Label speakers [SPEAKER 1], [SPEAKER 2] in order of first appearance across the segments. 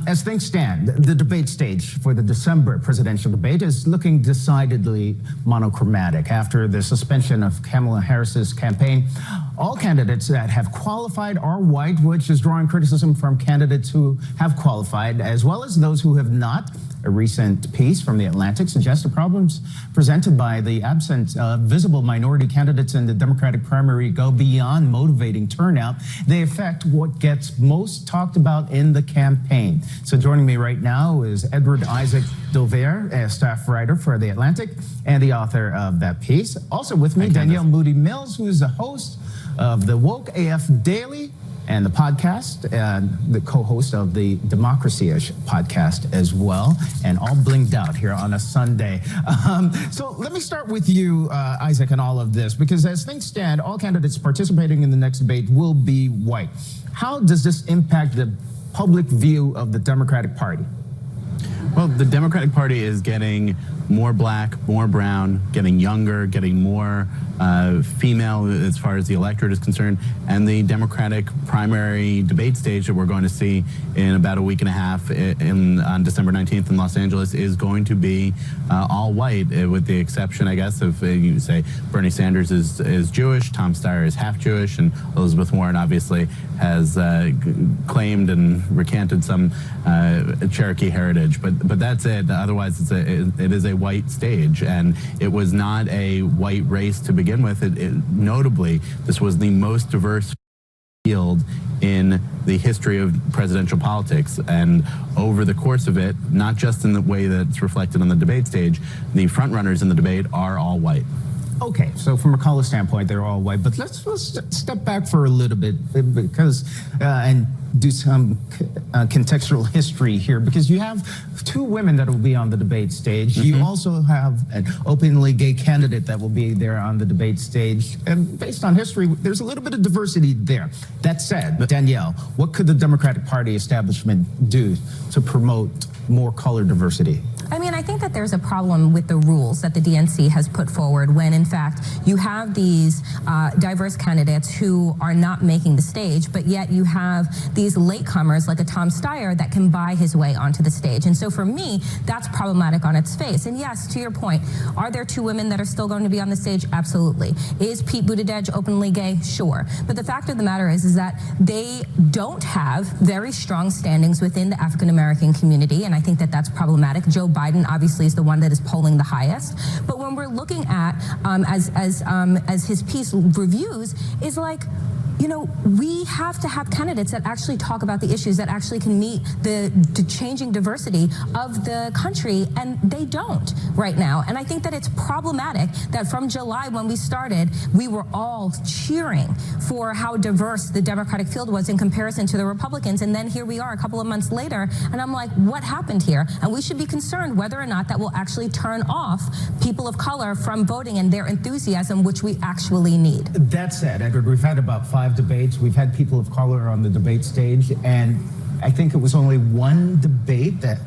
[SPEAKER 1] As things stand, the debate stage for the December presidential debate is looking decidedly monochromatic. After the suspension of Kamala Harris's campaign, all candidates that have qualified are white, which is drawing criticism from candidates who have qualified, as well as those who have not. A recent piece from The Atlantic suggests the problems presented by the absence of visible minority candidates in the Democratic primary go beyond motivating turnout. They affect what gets most talked about in the campaign. So joining me right now is Edward Isaac Dover, a staff writer for The Atlantic and the author of that piece. Also with me, Danielle Moodie Mills, who is the host of the WokeAF Daily and the podcast, and the co-host of the Democracy-ish podcast as well, and all blinged out here on a Sunday. So let me start with you, Isaac, and all of this, because as things stand, all candidates participating in the next debate will be white. How does this impact the public view of the Democratic Party?
[SPEAKER 2] Well, the Democratic Party is getting more black, more brown, getting younger, getting more female as far as the electorate is concerned, and the Democratic primary debate stage that we're going to see in about a week and a half on December 19th in Los Angeles is going to be all white, with the exception, I guess, of you say Bernie Sanders is Jewish, Tom Steyer is half Jewish, and Elizabeth Warren obviously has claimed and recanted some Cherokee heritage, but that's it. Otherwise, it is a white stage, and it was not a white race to begin with. Notably, this was the most diverse field in the history of presidential politics, and over the course of it, not just in the way that's reflected on the debate stage, the frontrunners in the debate are all white.
[SPEAKER 1] Okay, so from a color standpoint, they're all white, but let's step back for a little bit, because and do some contextual history here, because you have two women that will be on the debate stage. You also have an openly gay candidate that will be there on the debate stage, and based on history, there's a little bit of diversity there. That said, Danielle, what could the Democratic Party establishment do to promote more color diversity?
[SPEAKER 3] I mean, I think that there's a problem with the rules that the DNC has put forward when, in fact, you have these diverse candidates who are not making the stage, but yet you have these latecomers like a Tom Steyer that can buy his way onto the stage. And so for me, that's problematic on its face. And yes, to your point, are there two women that are still going to be on the stage? Absolutely. Is Pete Buttigieg openly gay? Sure. But the fact of the matter is that they don't have very strong standings within the African-American community, and I think that that's problematic. Joe Biden obviously is the one that is polling the highest, but when we're looking at as his piece reviews, is like, you know, we have to have candidates that actually talk about the issues that actually can meet the changing diversity of the country, and they don't right now. And I think that it's problematic that from July when we started, we were all cheering for how diverse the Democratic field was in comparison to the Republicans, and then here we are a couple of months later, and I'm like, what happened here? And we should be concerned whether or not that will actually turn off people of color from voting and their enthusiasm, which we actually need.
[SPEAKER 1] That said, Edward, we've had about 5 debates. We've had people of color on the debate stage, and I think it was only one debate that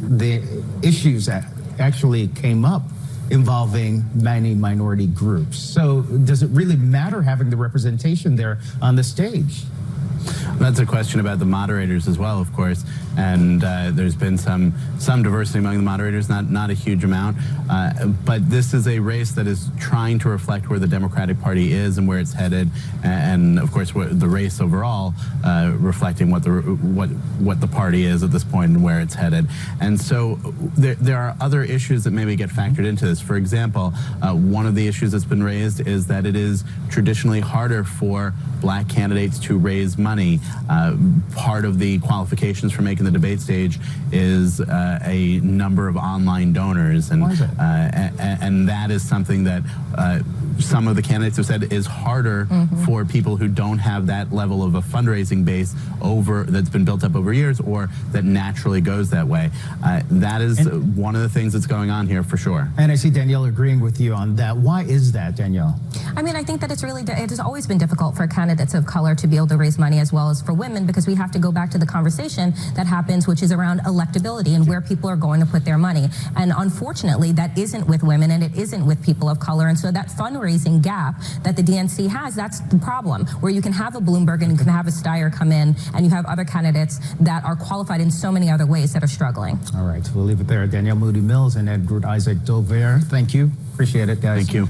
[SPEAKER 1] the issues that actually came up involving many minority groups. So does it really matter having the representation there on the stage?
[SPEAKER 2] That's a question about the moderators as well, of course, and there's been some diversity among the moderators, not a huge amount, but this is a race that is trying to reflect where the Democratic Party is and where it's headed, and of course the race overall reflecting what the party is at this point and where it's headed. And so there are other issues that maybe get factored into this. For example, one of the issues that's been raised is that it is traditionally harder for black candidates to raise money. Part of the qualifications for making the debate stage is a number of online donors, and that is something that some of the candidates have said is harder for people who don't have that level of a fundraising base that's been built up over years, or that naturally goes that way. That is one of the things that's going on here for sure.
[SPEAKER 1] And I see Danielle agreeing with you on that. Why is that, Danielle?
[SPEAKER 3] I mean, I think that it has always been difficult for candidates of color to be able to raise money as well as for women, because we have to go back to the conversation that happens, which is around electability and where people are going to put their money. And unfortunately, that isn't with women and it isn't with people of color. And so that fundraising gap that the DNC has, that's the problem, where you can have a Bloomberg and you can have a Steyer come in and you have other candidates that are qualified in so many other ways that are struggling.
[SPEAKER 1] All right, we'll leave it there. Danielle Moodie Mills and Edward Isaac Dover, thank you. Appreciate it, guys.
[SPEAKER 2] Thank you.